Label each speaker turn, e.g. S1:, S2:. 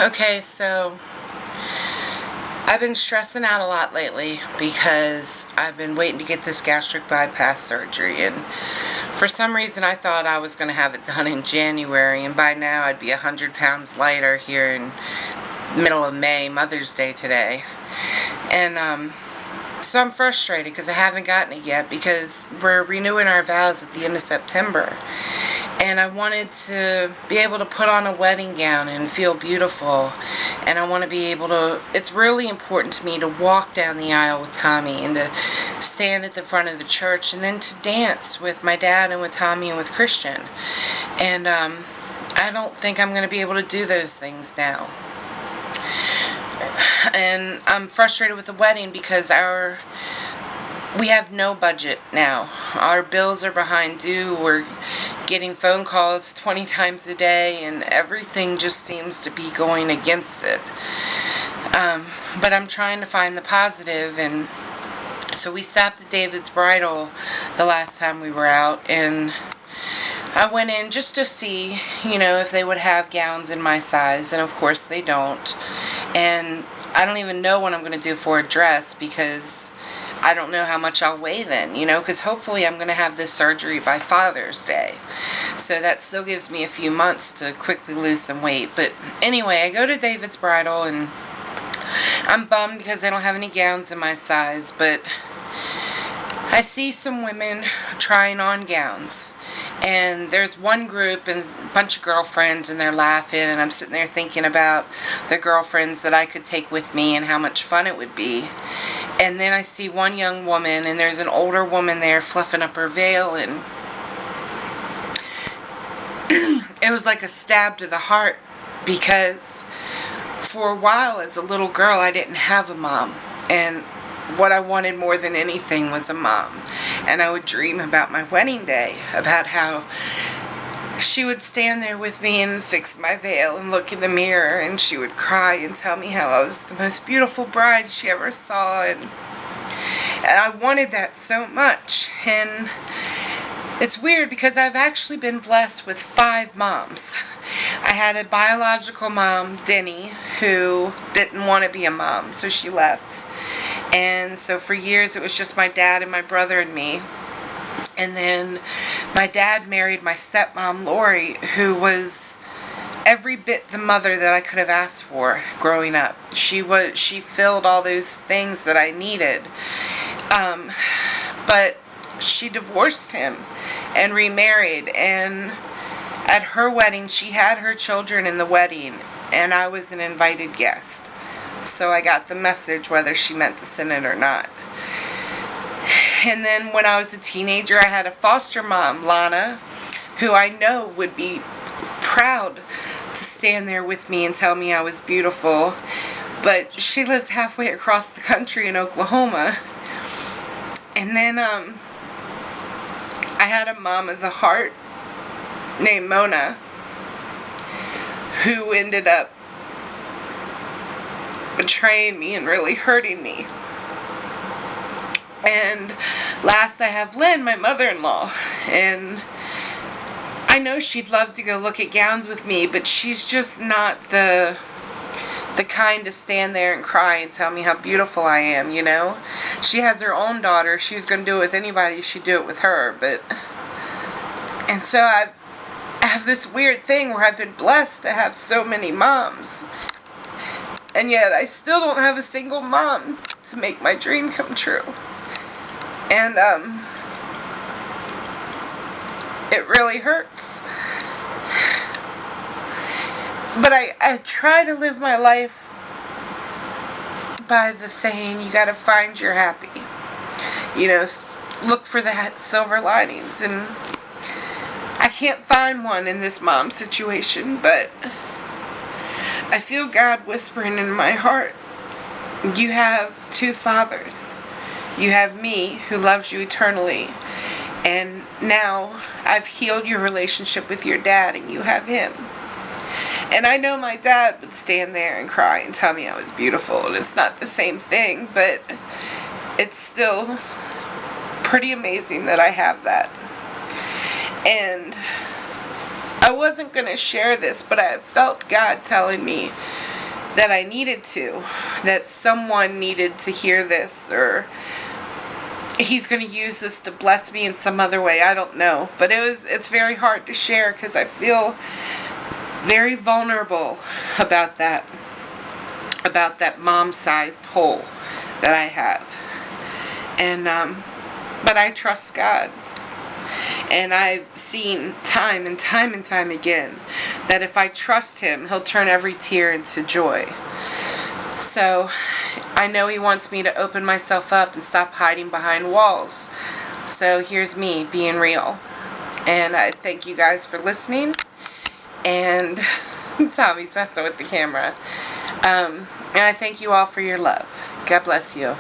S1: Okay, so I've been stressing out a lot lately because I've been waiting to get this gastric bypass surgery, and for some reason I thought I was going to have it done in January, and by now I'd be 100 pounds lighter here in middle of May, Mother's Day today. And so I'm frustrated because I haven't gotten it yet because we're renewing our vows at the end of September. And I wanted to be able to put on a wedding gown and feel beautiful. And I want to be able to, it's really important to me to walk down the aisle with Tommy and to stand at the front of the church and then to dance with my dad and with Tommy and with Christian. And I don't think I'm going to be able to do those things now. And I'm frustrated with the wedding because we have no budget now. Our bills are behind due. We're getting phone calls 20 times a day, and everything just seems to be going against it. But I'm trying to find the positive, and so we stopped at David's Bridal the last time we were out, and I went in just to see, if they would have gowns in my size, and of course they don't. And I don't even know what I'm going to do for a dress because I don't know how much I'll weigh then, because hopefully I'm going to have this surgery by Father's Day. So that still gives me a few months to quickly lose some weight. But anyway, I go to David's Bridal, and I'm bummed because they don't have any gowns in my size, but I see some women trying on gowns. And there's one group and a bunch of girlfriends, and they're laughing, and I'm sitting there thinking about the girlfriends that I could take with me and how much fun it would be. And then I see one young woman, and there's an older woman there fluffing up her veil, and it was like a stab to the heart because for a while as a little girl I didn't have a mom, and what I wanted more than anything was a mom. And I would dream about my wedding day, about how she would stand there with me and fix my veil and look in the mirror, and she would cry and tell me how I was the most beautiful bride she ever saw, and I wanted that so much. And it's weird because I've actually been blessed with 5 moms. I had a biological mom, Denny, who didn't want to be a mom, so she left. And so for years it was just my dad and my brother and me. And then my dad married my stepmom, Lori, who was every bit the mother that I could have asked for growing up. She filled all those things that I needed. But she divorced him and remarried, and at her wedding she had her children in the wedding, and I was an invited guest. So I got the message whether she meant to send it or not. And then when I was a teenager, I had a foster mom, Lana, who I know would be proud to stand there with me and tell me I was beautiful. But she lives halfway across the country in Oklahoma. And then I had a mom of the heart named Mona, who ended up betraying me and really hurting me. And last I have Lynn, my mother-in-law, and I know she'd love to go look at gowns with me, but she's just not the kind to stand there and cry and tell me how beautiful I am, She has her own daughter. She was going to do it with anybody, she'd do it with her, and so I have this weird thing where I've been blessed to have so many moms. And yet I still don't have a single mom to make my dream come true. And it really hurts. But I try to live my life by the saying, you gotta find your happy. Look for the silver linings. And I can't find one in this mom situation, but I feel God whispering in my heart, you have 2 fathers. You have me, who loves you eternally, and now I've healed your relationship with your dad, and you have him. And I know my dad would stand there and cry and tell me I was beautiful, and it's not the same thing, but it's still pretty amazing that I have that. And I wasn't going to share this, but I felt God telling me that I needed to, that someone needed to hear this, or he's going to use this to bless me in some other way. I don't know. But it's very hard to share because I feel very vulnerable about that mom-sized hole that I have. And but I trust God. And I've seen time and time and time again that if I trust Him, He'll turn every tear into joy. So I know He wants me to open myself up and stop hiding behind walls. So here's me being real. And I thank you guys for listening. And Tommy's messing with the camera. And I thank you all for your love. God bless you.